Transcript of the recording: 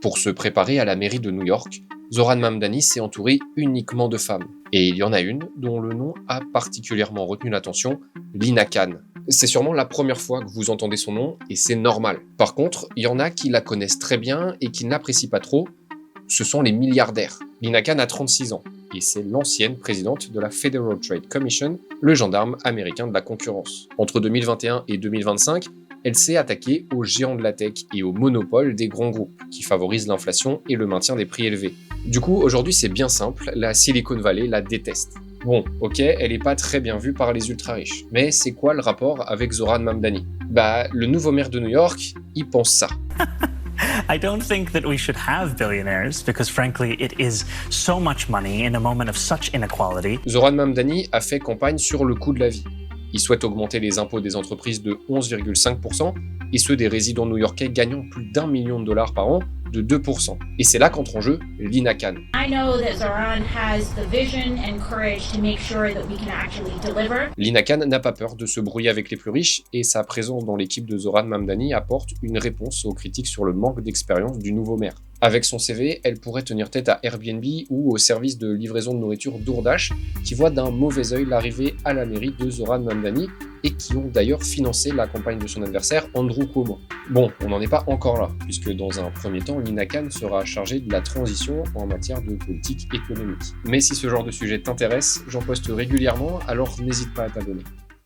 Pour se préparer à la mairie de New York, Zoran Mamdani s'est entouré uniquement de femmes. Et il y en a une dont le nom a particulièrement retenu l'attention, Lina Khan. C'est sûrement la première fois que vous entendez son nom, et c'est normal. Par contre, il y en a qui la connaissent très bien et qui ne l'apprécient pas trop, ce sont les milliardaires. Lina Khan a 36 ans, et c'est l'ancienne présidente de la Federal Trade Commission, le gendarme américain de la concurrence. Entre 2021 et 2025, elle s'est attaquée aux géants de la tech et au monopole des grands groupes, qui favorisent l'inflation et le maintien des prix élevés. Du coup, aujourd'hui c'est bien simple, la Silicon Valley la déteste. Bon, ok, elle est pas très bien vue par les ultra-riches, mais c'est quoi le rapport avec Zoran Mamdani? Le nouveau maire de New York, il pense ça. I don't think that we should have billionaires because frankly it is so much money in a moment of such inequality. Zoran Mamdani a fait campagne sur le coût de la vie. Il souhaite augmenter les impôts des entreprises de 11,5% et ceux des résidents new-yorkais gagnant plus d'$1 million par an de 2%. Et c'est là qu'entre en jeu Lina Khan. Lina Khan n'a pas peur de se brouiller avec les plus riches et sa présence dans l'équipe de Zoran Mamdani apporte une réponse aux critiques sur le manque d'expérience du nouveau maire. Avec son CV, elle pourrait tenir tête à Airbnb ou au service de livraison de nourriture DoorDash qui voit d'un mauvais œil l'arrivée à la mairie de Zoran Mamdani et qui ont d'ailleurs financé la campagne de son adversaire Andrew Cuomo. Bon, on n'en est pas encore là, puisque dans un premier temps, Lina Khan sera chargée de la transition en matière de politique économique. Mais si ce genre de sujet t'intéresse, j'en poste régulièrement, alors n'hésite pas à t'abonner.